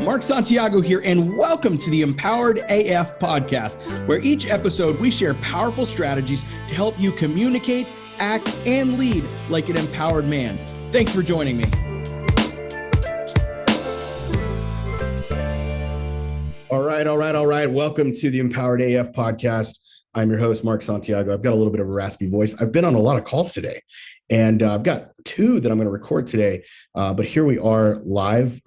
Mark Santiago here, and welcome to the Empowered AF podcast, where each episode we share powerful strategies to help you communicate, act, and lead like an empowered man. Thanks for joining me. All right. Welcome to the Empowered AF podcast. I'm your host, Mark Santiago. I've got a little bit of a raspy voice. I've been on a lot of calls today, and I've got two that I'm going to record today. But here we are live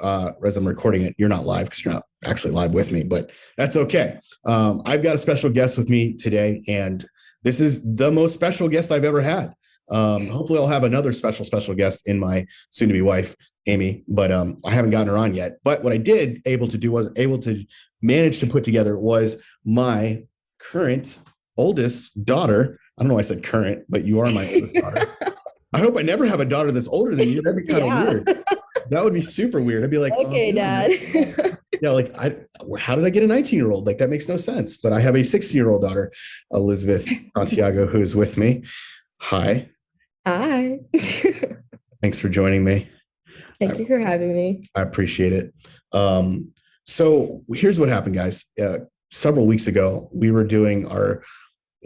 as I'm recording it. You're not live because you're not actually live with me, but that's okay. I've got a special guest with me today, and this is the most special guest I've ever had. Hopefully I'll have another special guest in my soon-to-be wife, Amy, but I haven't gotten her on yet. But what I was able to manage to put together was my current oldest daughter. I don't know why I said current, but you are my oldest daughter. I hope I never have a daughter that's older than you. That'd be kind of weird. That would be super weird. I'd be like, okay, Dad. How did I get a 19-year-old? Like, that makes no sense. But I have a 16-year-old daughter, Elizabeth Santiago, who is with me. Hi. Hi. Thanks for joining me. Thank you for having me. I appreciate it. So here's what happened, guys. Several weeks ago, we were doing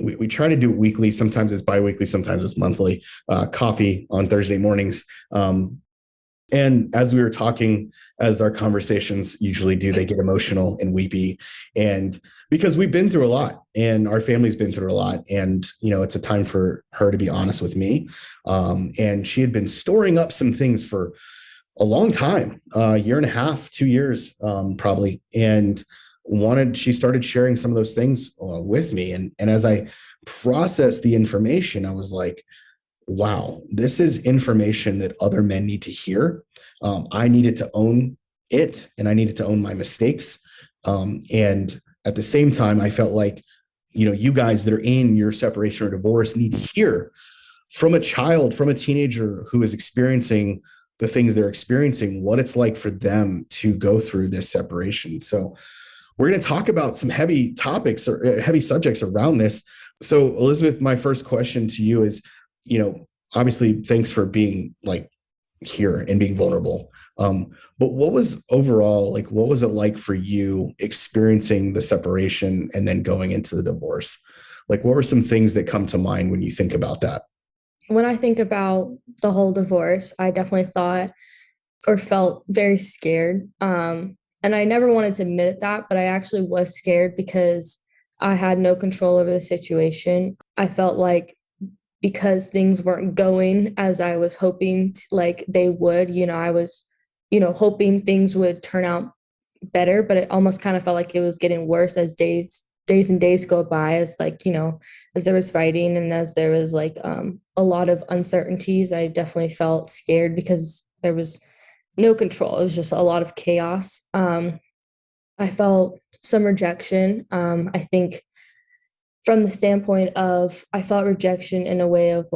we try to do it weekly. Sometimes it's biweekly, sometimes it's monthly, coffee on Thursday mornings. And as we were talking, as our conversations usually do, they get emotional and weepy. And because we've been through a lot and our family's been through a lot, and, it's a time for her to be honest with me. And she had been storing up some things for a long time, a year and a half, 2 years, probably. And she started sharing some of those things with me. And as I processed the information, I was like, wow, this is information that other men need to hear. I needed to own it, and I needed to own my mistakes. And at the same time, I felt like, you guys that are in your separation or divorce need to hear from a child, from a teenager who is experiencing the things they're experiencing, what it's like for them to go through this separation. So we're going to talk about some heavy topics or heavy subjects around this. So Elizabeth, my first question to you is, obviously thanks for being here and being vulnerable. But what was it like for you experiencing the separation and then going into the divorce? What were some things that come to mind when you think about that? When I think about the whole divorce, I definitely thought or felt very scared. And I never wanted to admit that, but I actually was scared because I had no control over the situation. I felt like because things weren't going as I was hoping they would, I was, hoping things would turn out better, but it almost kind of felt like it was getting worse as days and days go by, as as there was fighting and as there was a lot of uncertainties. I definitely felt scared because there was no control. It was just a lot of chaos. I felt some rejection. I think from the standpoint of, I felt rejection in a way of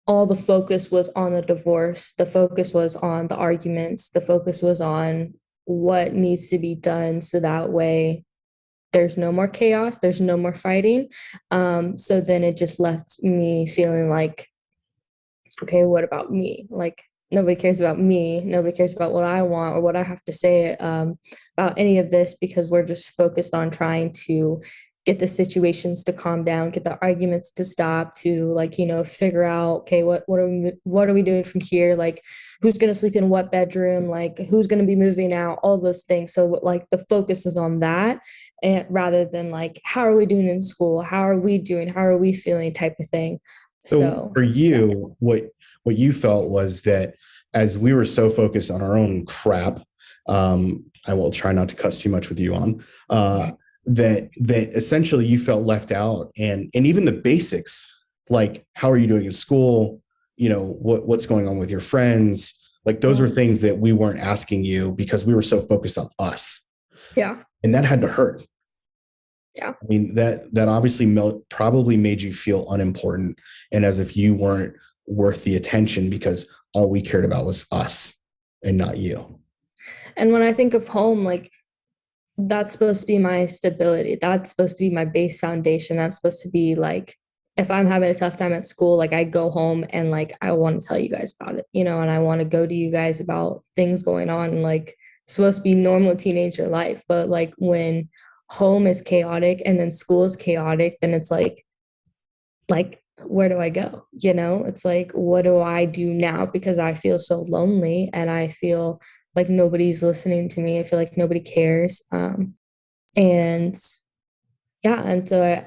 all the focus was on the divorce. The focus was on the arguments. The focus was on what needs to be done so that way there's no more chaos, there's no more fighting. So then it just left me feeling like, okay, what about me? Nobody cares about me. Nobody cares about what I want or what I have to say about any of this, because we're just focused on trying to get the situations to calm down, get the arguments to stop, to figure out, okay, what are we doing from here? Who's going to sleep in what bedroom? Who's going to be moving out? All those things. So the focus is on that, and rather than how are we doing in school? How are we doing? How are we feeling? Type of thing. So for you, what you felt was that as we were so focused on our own crap, I will try not to cuss too much with you on, that essentially you felt left out, and even the basics, how are you doing in school? What's going on with your friends? Those are things that we weren't asking you because we were so focused on us. Yeah. And that had to hurt. Yeah. I mean, that obviously probably made you feel unimportant and as if you weren't worth the attention because all we cared about was us and not you. And when I think of home, that's supposed to be my stability. That's supposed to be my base foundation. That's supposed to be if I'm having a tough time at school, I go home and I want to tell you guys about it, and I want to go to you guys about things going on and supposed to be normal teenager life. But like when home is chaotic and then school is chaotic, then it's like where do I go? You know, it's like what do I do now? Because I feel so lonely and I feel like nobody's listening to me. I feel like nobody cares. And yeah, and so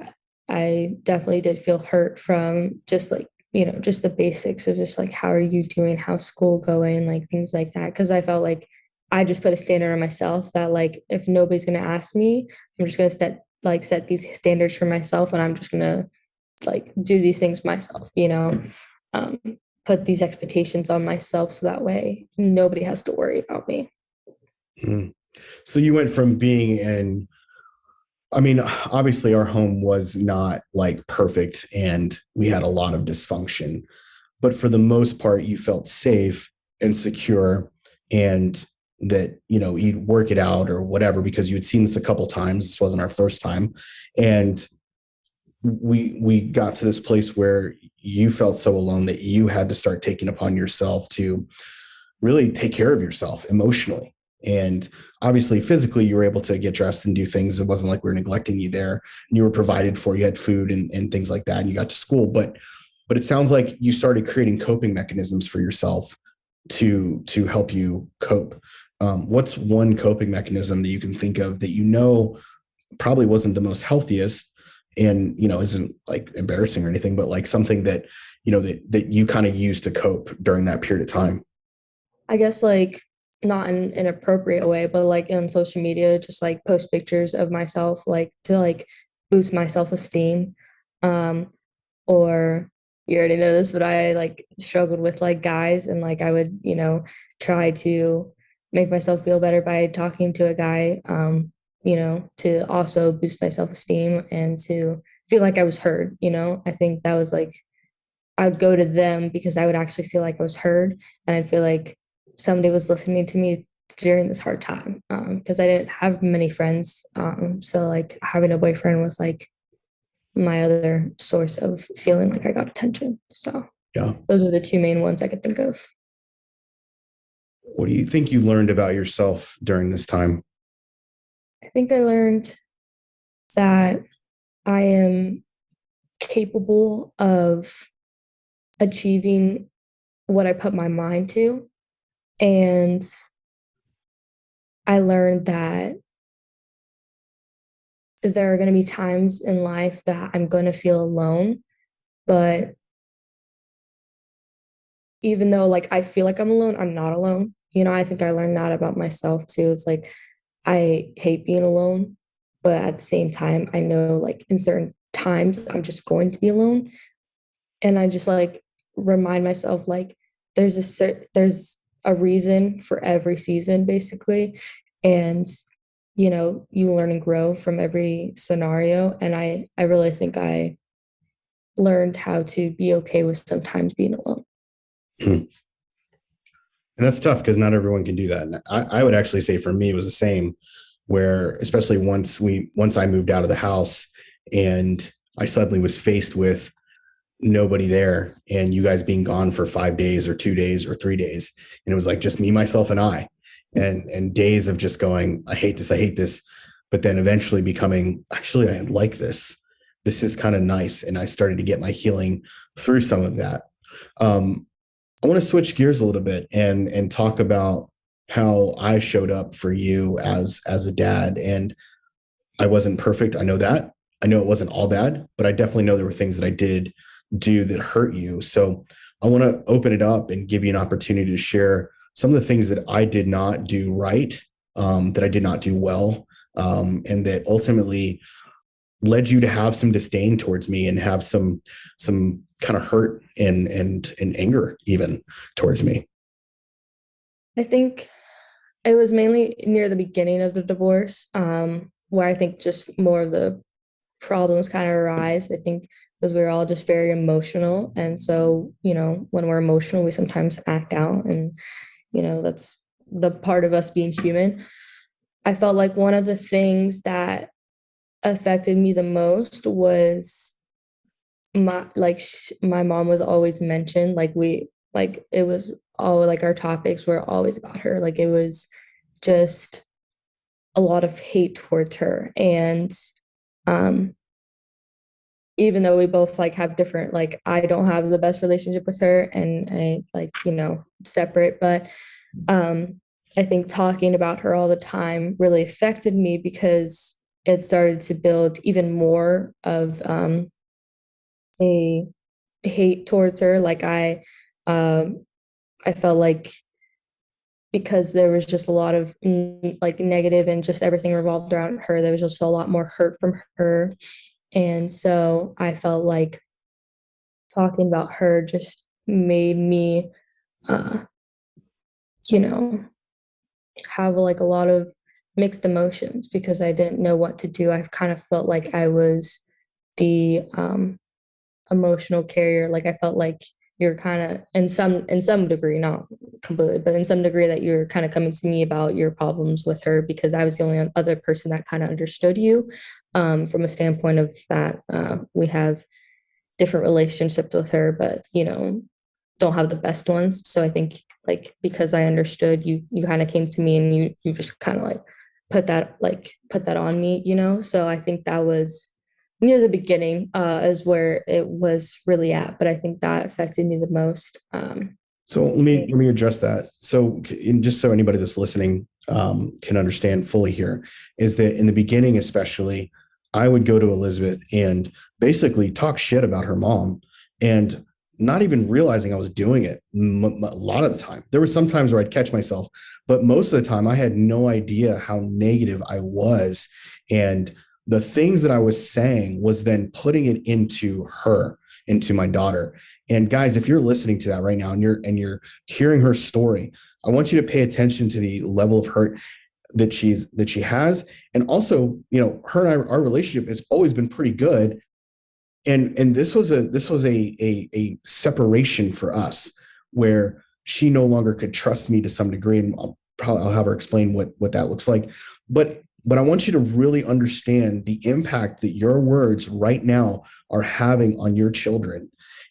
I definitely did feel hurt from just like, you know, just the basics of just like how are you doing, how's school going, like things like that. Cause I felt like I just put a standard on myself that like if nobody's gonna ask me, I'm just gonna set these standards for myself and I'm just gonna like do these things myself, you know, um, put these expectations on myself so that way nobody has to worry about me. Mm. So you went from being in, I mean, obviously our home was not like perfect and we had a lot of dysfunction, but for the most part, you felt safe and secure and that, you know, you'd work it out or whatever because you had seen this a couple times. This wasn't our first time. And we got to this place where you felt so alone that you had to start taking upon yourself to really take care of yourself emotionally. And obviously, physically, you were able to get dressed and do things. It wasn't like we were neglecting you there. And you were provided for. You had food and things like that. And you got to school. But it sounds like you started creating coping mechanisms for yourself to help you cope. What's one coping mechanism that you can think of that you know probably wasn't the most healthiest and you know isn't like embarrassing or anything, but like something that you know that you kind of used to cope during that period of time? I guess like not in an appropriate way, but like on social media, just like post pictures of myself, like to like boost my self esteem. Um, or you already know this, but I like struggled with like guys and like I would, you know, try to make myself feel better by talking to a guy, you know, to also boost my self esteem and to feel like I was heard, you know. I think that was like I would go to them because I would actually feel like I was heard and I'd feel like somebody was listening to me during this hard time because I didn't have many friends. So like having a boyfriend was like my other source of feeling like I got attention. So Yeah. those are the two main ones I could think of. What do you think you learned about yourself during this time? I think I learned that I am capable of achieving what I put my mind to. And I learned that there are going to be times in life that I'm going to feel alone, but even though like I feel like I'm alone, I'm not alone. You know, I think I learned that about myself too. It's like I hate being alone, but at the same time, I know like in certain times I'm just going to be alone, and I just like remind myself like there's a reason for every season basically, and you know you learn and grow from every scenario, and I really think I learned how to be okay with sometimes being alone. And that's tough because not everyone can do that. And I would actually say for me, it was the same where, especially once I moved out of the house and I suddenly was faced with nobody there and you guys being gone for 5 days or 2 days or 3 days. And it was like just me, myself, and I, and days of just going, I hate this, I hate this. But then eventually becoming, actually, I like this. This is kind of nice. And I started to get my healing through some of that. Um, I want to switch gears a little bit and talk about how I showed up for you as a dad. And I wasn't perfect. I know that. I know it wasn't all bad, but I definitely know there were things that I did do that hurt you. So I want to open it up and give you an opportunity to share some of the things that I did not do right, that I did not do well, and that ultimately led you to have some disdain towards me and have some kind of hurt and anger even towards me. I think it was mainly near the beginning of the divorce, where I think just more of the problems kind of arise. I think because we were all just very emotional. And so, you know, when we're emotional, we sometimes act out. And, you know, that's the part of us being human. I felt like one of the things that affected me the most was my mom was always mentioned. Like we, like it was all like our topics were always about her. Like it was just a lot of hate towards her. And um, even though we both like have different, like I don't have the best relationship with her, and I like, separate, but um, I think talking about her all the time really affected me because it started to build even more of a hate towards her. Um, I felt like because there was just a lot of like negative and just everything revolved around her, there was just a lot more hurt from her. And so I felt like talking about her just made me, uh, you know, have like a lot of mixed emotions because I didn't know what to do. I kind of felt like I was the emotional carrier. Like I felt like you're kind of in some degree, not completely, but in some degree that you're kind of coming to me about your problems with her because I was the only other person that kind of understood you, from a standpoint of that we have different relationships with her, but don't have the best ones. So I think like because I understood you, you kind of came to me and you just kind of like put that on me, So I think that was near the beginning, is where it was really at. But I think that affected me the most. So let me address that. So, just so anybody that's listening can understand fully here, is that in the beginning, especially, I would go to Elizabeth and basically talk shit about her mom, and not even realizing I was doing it. A lot of the time, there were some times where I'd catch myself, but most of the time, I had no idea how negative I was, and the things that I was saying was then putting it into her, into my daughter. And guys, if you're listening to that right now and you're hearing her story, I want you to pay attention to the level of hurt that she has. And also, her and our relationship has always been pretty good. And this was a separation for us where she no longer could trust me to some degree. And I'll have her explain what that looks like. But I want you to really understand the impact that your words right now are having on your children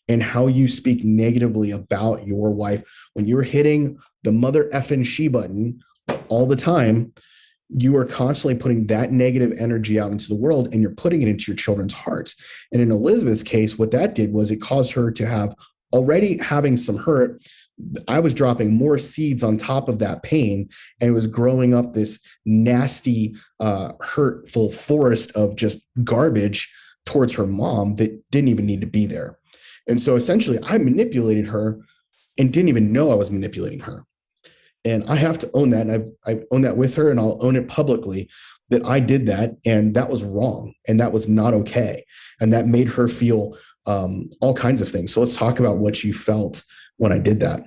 and how you speak negatively about your wife. When you're hitting the mother effing she button all the time, you are constantly putting that negative energy out into the world and you're putting it into your children's hearts. And in Elizabeth's case, what that did was it caused her to have already having some hurt. I was dropping more seeds on top of that pain, and it was growing up this nasty, hurtful forest of just garbage towards her mom that didn't even need to be there. And so essentially, I manipulated her and didn't even know I was manipulating her. And I have to own that. And I've owned that with her, and I'll own it publicly that I did that. And that was wrong. And that was not okay. And that made her feel all kinds of things. So let's talk about what you felt when I did that.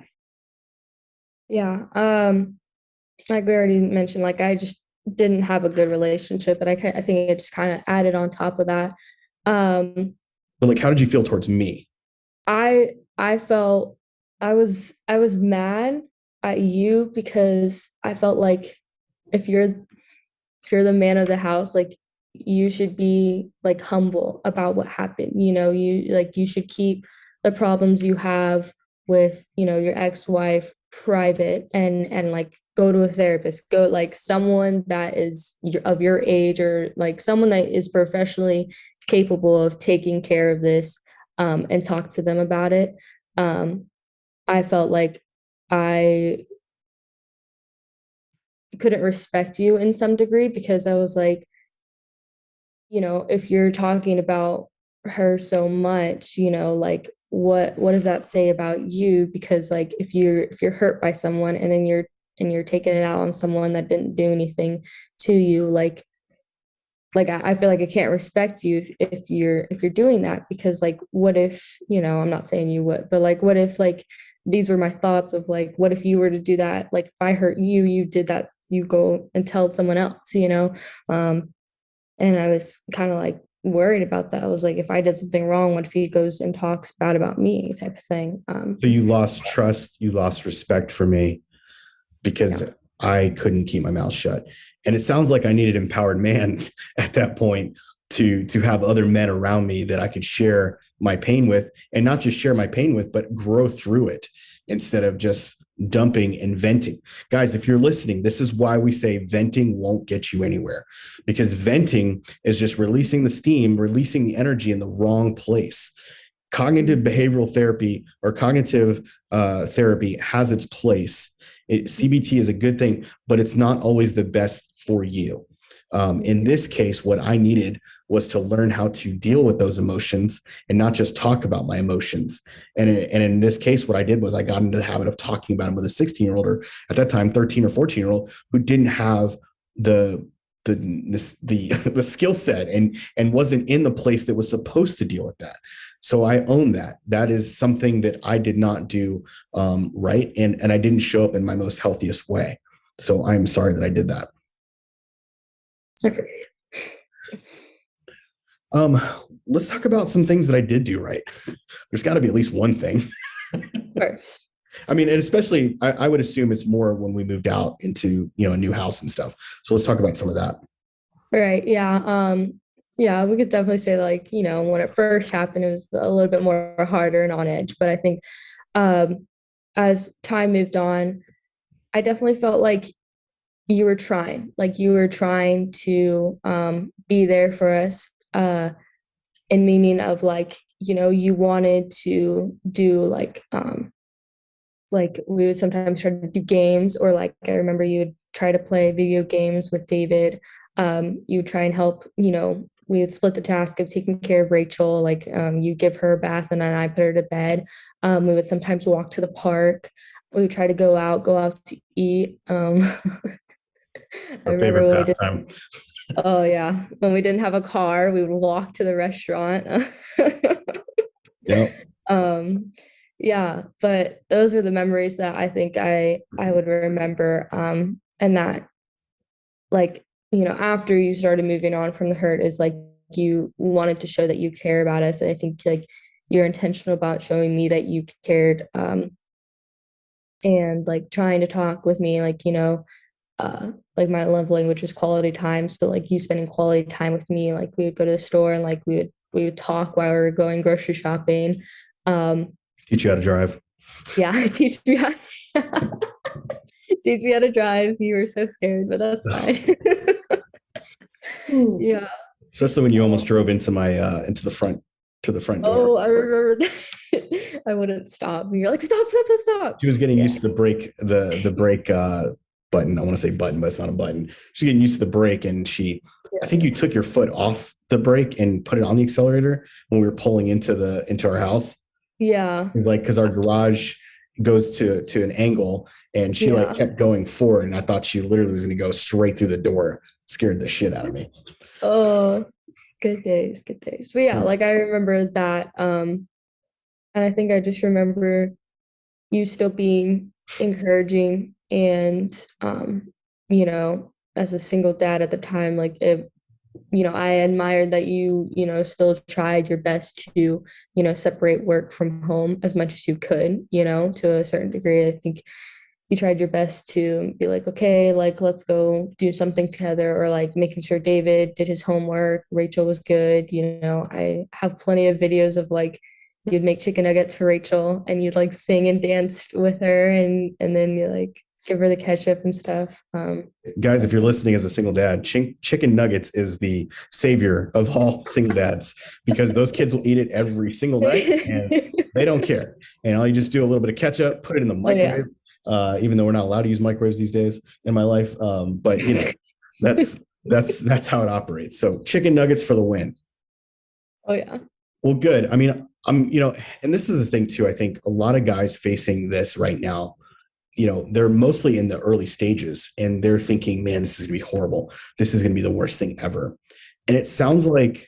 Yeah. Like we already mentioned, like I just didn't have a good relationship, but I think it just kind of added on top of that. Um, But like, how did you feel towards me? I felt I was mad at you because I felt like if you're the man of the house, like you should be like humble about what happened. You should keep the problems you have with, your ex-wife private and like go to a therapist, go like someone that is of your age or like someone that is professionally capable of taking care of this, and talk to them about it. Um, I felt like I couldn't respect you in some degree because I was like, if you're talking about her so much, like what does that say about you? Because like if you're hurt by someone and then you're taking it out on someone that didn't do anything to you, like I feel like I can't respect you if you're doing that because like what if, I'm not saying you would, but like what if like these were my thoughts of like what if you were to do that? Like if I hurt you, you did that, you go and tell someone else. And I was kind of like worried about that. I was like, if I did something wrong, what if he goes and talks bad about me, type of thing. So you lost trust, you lost respect for me Yeah. because I couldn't keep my mouth shut. And it sounds like I needed an empowered man at that point to have other men around me that I could share my pain with, and not just share my pain with, but grow through it instead of just dumping and venting. Guys, if you're listening, this is why we say venting won't get you anywhere, because venting is just releasing the steam, releasing the energy in the wrong place. Cognitive behavioral therapy or cognitive therapy has its place. CBT is a good thing, but it's not always the best for you. In this case, what I needed was to learn how to deal with those emotions and not just talk about my emotions. And in this case, what I did was I got into the habit of talking about them with a 16-year-old, or at that time, 13 or 14-year-old, who didn't have the skill set and wasn't in the place that was supposed to deal with that. So I own that. That is something that I did not do right, and I didn't show up in my most healthiest way. So I'm sorry that I did that. Let's talk about some things that I did do right. There's got to be at least one thing. First. I mean, and especially I would assume it's more when we moved out into, a new house and stuff. So let's talk about some of that. Right. Yeah. Yeah, we could definitely say like, when it first happened, it was a little bit more harder and on edge. But I think as time moved on, I definitely felt like you were trying to be there for us, in meaning of like, you wanted to do like we would sometimes try to do games, or like I remember you would try to play video games with David. You would try and help, we would split the task of taking care of Rachel. Like you give her a bath and then I put her to bed. We would sometimes walk to the park. We would try to go out to eat. I remember when we did. Oh yeah, when we didn't have a car, we would walk to the restaurant. Yeah. Yeah, but those are the memories that I think I would remember. And that, like, after you started moving on from the hurt, is like you wanted to show that you care about us, and I think like you're intentional about showing me that you cared, and like trying to talk with me, like like my love language is quality time. So like you spending quality time with me, like we would go to the store and like we would talk while we were going grocery shopping. Teach you how to drive. Yeah, teach me how to drive. You were so scared, but that's fine. Yeah. Especially when you almost drove into my into the front door. Oh, I remember that. I wouldn't stop. You're like, stop. She was getting used to the brake, the brake button. I want to say button, but it's not a button. She's getting used to the brake, and I think you took your foot off the brake and put it on the accelerator when we were pulling into our house. Yeah. It's like, because our garage goes to an angle, and she like kept going forward, and I thought she literally was going to go straight through the door. Scared the shit out of me. Oh, good days. But yeah, like I remember that. And I think I just remember you still being encouraging, and as a single dad at the time, like it, I admired that you still tried your best to separate work from home as much as you could, to a certain degree. I think you tried your best to be like, okay, like let's go do something together, or like making sure David did his homework, Rachel was good. I have plenty of videos of like you'd make chicken nuggets for Rachel and you'd like sing and dance with her, and then you like give her the ketchup and stuff. Guys, if you're listening as a single dad, chicken nuggets is the savior of all single dads, because those kids will eat it every single night and they don't care. And all you just do a little bit of ketchup, put it in the microwave. Even though we're not allowed to use microwaves these days in my life. But that's how it operates. So chicken nuggets for the win. Oh yeah. Well, good. I mean, and this is the thing too. I think a lot of guys facing this right now, they're mostly in the early stages and they're thinking, man, this is going to be horrible. This is going to be the worst thing ever. And it sounds like,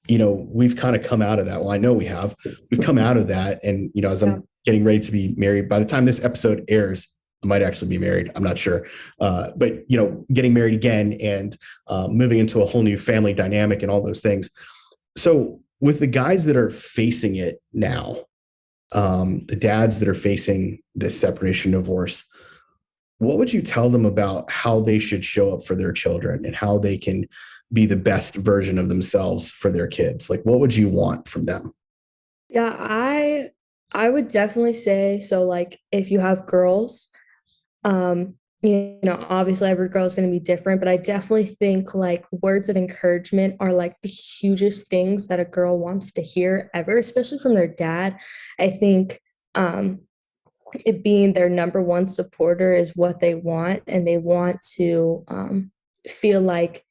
we've kind of come out of that. Well, I know we have. We've come out of that. And, as I'm getting ready to be married, by the time this episode airs, I might actually be married. I'm not sure. But, getting married again and moving into a whole new family dynamic and all those things. So with the guys that are facing it now, the dads that are facing this separation divorce, what would you tell them about how they should show up for their children and how they can be the best version of themselves for their kids? Like, what would you want from them? Yeah, I I would definitely say so, like if you have girls, obviously every girl is going to be different, but I definitely think like words of encouragement are like the hugest things that a girl wants to hear ever, especially from their dad. I think um it being their number one supporter is what they want, and they want to feel like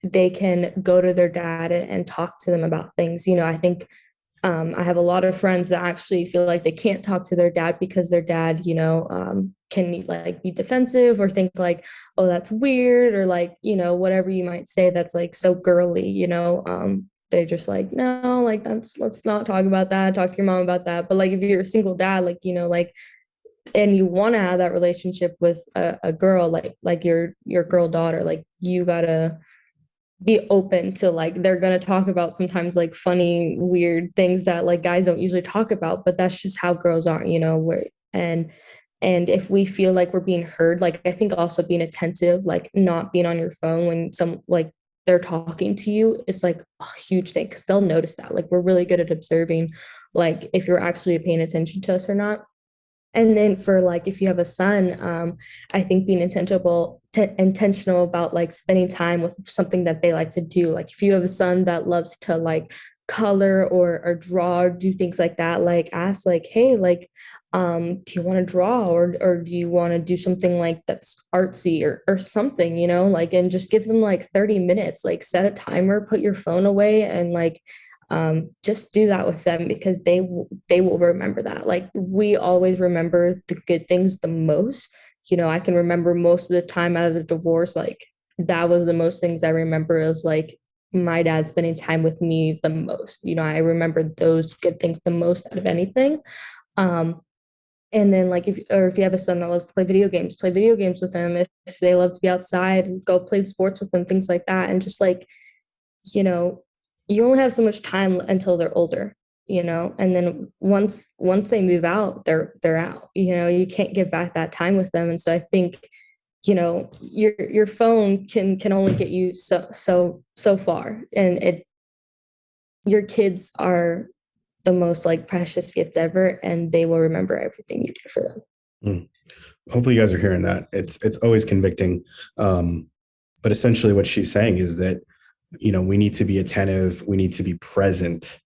they can go to their dad and talk to them about things. I think I have a lot of friends that actually feel like they can't talk to their dad because their dad, can like be defensive or think like, oh, that's weird, or like, whatever you might say that's like so girly, they're just like, no, like let's not talk about that. Talk to your mom about that. But like if you're a single dad, like, like, and you want to have that relationship with a girl, like your girl daughter, like you gotta be open to like they're gonna talk about sometimes like funny, weird things that like guys don't usually talk about, but that's just how girls are, where and if we feel like we're being heard, like I think also being attentive, like not being on your phone when some like they're talking to you is like a huge thing because they'll notice that. Like we're really good at observing like if you're actually paying attention to us or not. And then for like if you have a son, I think being intentional about like spending time with something that they like to do. Like if you have a son that loves to like color or draw or do things like that, like ask like, hey, like, do you want to draw or do you want to do something like that's artsy or something, like, and just give them like 30 minutes, like set a timer, put your phone away, and like just do that with them because they will remember that. Like we always remember the good things the most. I can remember most of the time out of the divorce, like that was the most things I remember. It was like my dad spending time with me the most. I remember those good things the most out of anything. Um, and then like if you have a son that loves to play video games with them. If they love to be outside, go play sports with them, things like that. And just like you know, you only have so much time until they're older, and then once they move out, they're out. You can't give back that time with them. And so I think, your phone can only get you so far. And your kids are the most like precious gift ever, and they will remember everything you did for them. Mm. Hopefully you guys are hearing that. It's always convicting. But essentially what she's saying is that, we need to be attentive. We need to be present.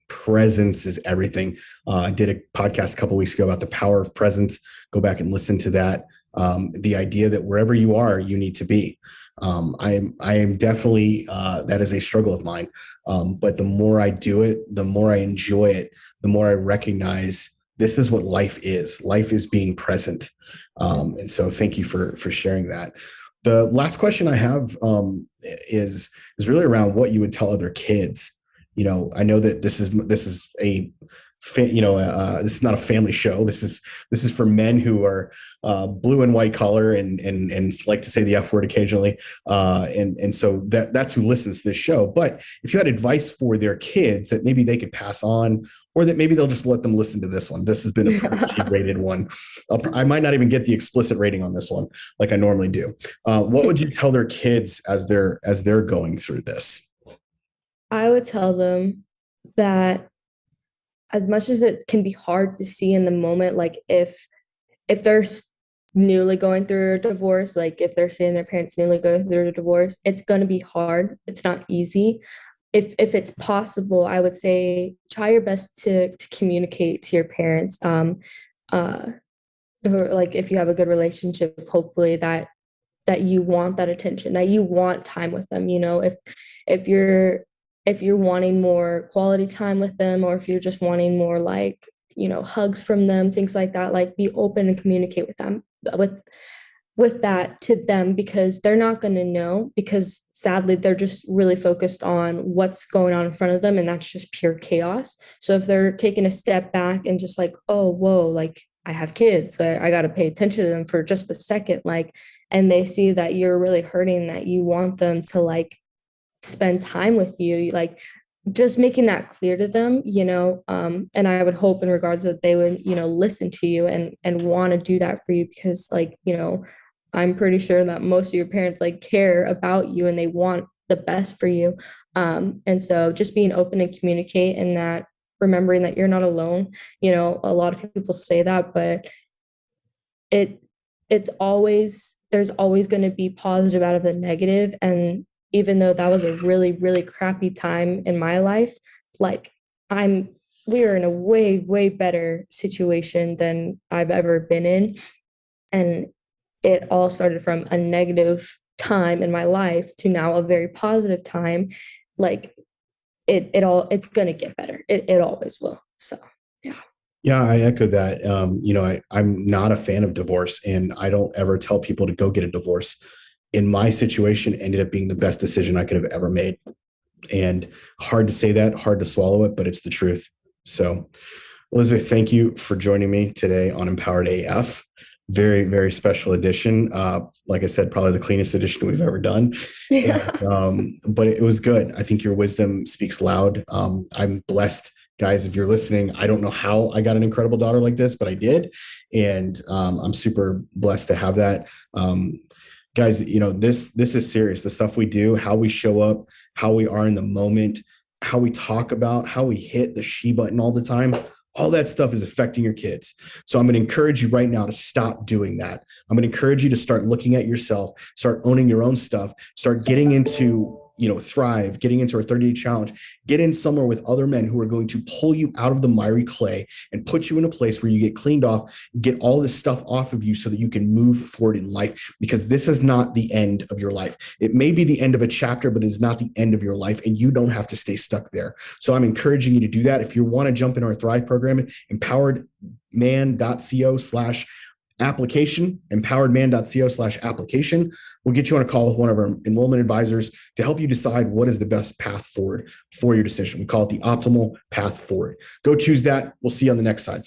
Presence is everything. I did a podcast a couple of weeks ago about the power of presence. Go back and listen to that. The idea that wherever you are, you need to be. I am definitely that is a struggle of mine. But the more I do it, the more I enjoy it, the more I recognize this is what life is. Life is being present. And so thank you for sharing that. The last question I have is really around what you would tell other kids. I know that this is this is not a family show. This is for men who are blue and white collar and like to say the F word occasionally. And so that's who listens to this show. But if you had advice for their kids that maybe they could pass on, or that maybe they'll just let them listen to this one. This has been a PG rated one. I might not even get the explicit rating on this one like I normally do. What would you tell their kids as they're going through this? I would tell them that as much as it can be hard to see in the moment, like if they're newly going through a divorce, like if they're seeing their parents newly go through a divorce, it's going to be hard. It's not easy. If it's possible, I would say try your best to communicate to your parents. Uh, or like if you have a good relationship, hopefully that you want that attention, that you want time with them. If you're if you're wanting more quality time with them, or if you're just wanting more like, hugs from them, things like that, like be open and communicate with them with that to them, because they're not going to know, because sadly they're just really focused on what's going on in front of them, and that's just pure chaos. So if they're taking a step back and just like, oh whoa, like I have kids, so I got to pay attention to them for just a second, like, and they see that you're really hurting, that you want them to like spend time with you, like just making that clear to them, and I would hope in regards that they would, listen to you and want to do that for you, because like, I'm pretty sure that most of your parents like care about you and they want the best for you. And so just being open and communicate in that remembering that you're not alone. A lot of people say that, but there's always going to be positive out of the negative. And even though that was a really, really crappy time in my life, like we are in a way, way better situation than I've ever been in. And it all started from a negative time in my life to now a very positive time. Like it's going to get better. It always will. So, yeah. Yeah, I echo that. I'm not a fan of divorce, and I don't ever tell people to go get a divorce. In my situation, ended up being the best decision I could have ever made. And hard to say that, hard to swallow it, but it's the truth. So, Elizabeth, thank you for joining me today on Empowered AF. Very, very special edition. Like I said, probably the cleanest edition we've ever done. Yeah. But it was good. I think your wisdom speaks loud. I'm blessed. Guys, if you're listening, I don't know how I got an incredible daughter like this, but I did. And I'm super blessed to have that. Guys, this is serious. The stuff we do, how we show up, how we are in the moment, how we talk about, how we hit the she button all the time, all that stuff is affecting your kids. So I'm going to encourage you right now to stop doing that. I'm going to encourage you to start looking at yourself, start owning your own stuff, start getting into Thrive, getting into our 30-day challenge, get in somewhere with other men who are going to pull you out of the miry clay and put you in a place where you get cleaned off, get all this stuff off of you so that you can move forward in life, because this is not the end of your life. It may be the end of a chapter, but it's not the end of your life, and you don't have to stay stuck there. So I'm encouraging you to do that. If you want to jump in our Thrive program, empoweredman.co/application, empoweredman.co/application. We'll get you on a call with one of our enrollment advisors to help you decide what is the best path forward for your decision. We call it the optimal path forward. Go choose that. We'll see you on the next side.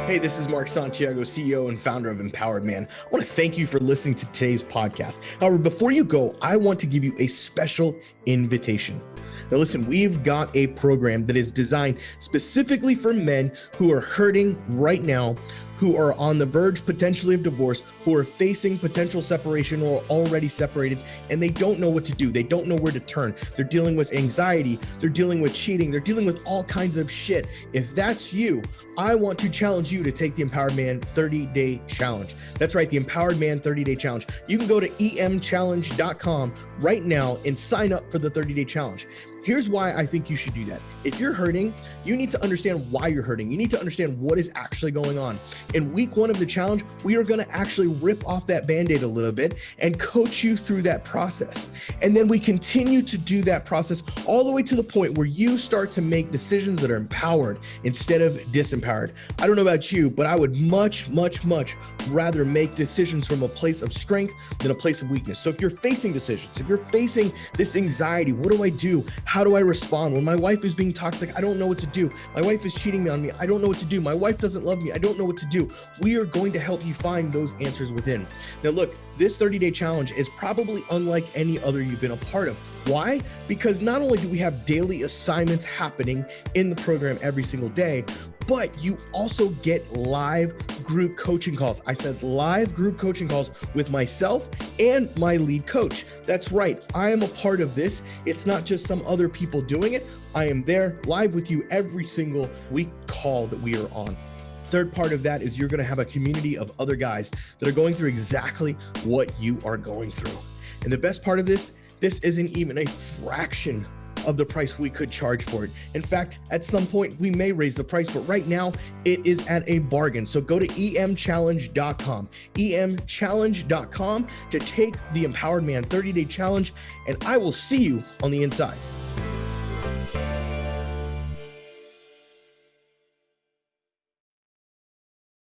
Hey, this is Mark Santiago, CEO and founder of Empowered Man. I want to thank you for listening to today's podcast. However, before you go, I want to give you a special invitation. Now listen, we've got a program that is designed specifically for men who are hurting right now, who are on the verge potentially of divorce, who are facing potential separation or already separated, and they don't know what to do. They don't know where to turn. They're dealing with anxiety. They're dealing with cheating. They're dealing with all kinds of shit. If that's you, I want to challenge you to take the Empowered Man 30-day challenge. That's right, the Empowered Man 30-day challenge. You can go to emchallenge.com right now and sign up for the 30-day challenge. Here's why I think you should do that. If you're hurting, you need to understand why you're hurting. You need to understand what is actually going on. In week 1 of the challenge, we are going to actually rip off that Band-Aid a little bit and coach you through that process. And then we continue to do that process all the way to the point where you start to make decisions that are empowered instead of disempowered. I don't know about you, but I would much, much, much rather make decisions from a place of strength than a place of weakness. So if you're facing decisions, if you're facing this anxiety, what do I do? How do I respond? When my wife is being toxic, I don't know what to do. My wife is cheating on me. I don't know what to do. My wife doesn't love me. I don't know what to do. We are going to help you find those answers within. Now, look, this 30-day challenge is probably unlike any other you've been a part of. Why? Because not only do we have daily assignments happening in the program every single day, but you also get live group coaching calls. I said live group coaching calls with myself and my lead coach. That's right. I am a part of this. It's not just some other people doing it. I am there live with you every single week call that we are on. Third part of that is you're going to have a community of other guys that are going through exactly what you are going through. And the best part of this isn't even a fraction of the price we could charge for it. In fact, at some point we may raise the price, but right now it is at a bargain. So go to emchallenge.com, emchallenge.com to take the Empowered Man 30-day challenge, and I will see you on the inside.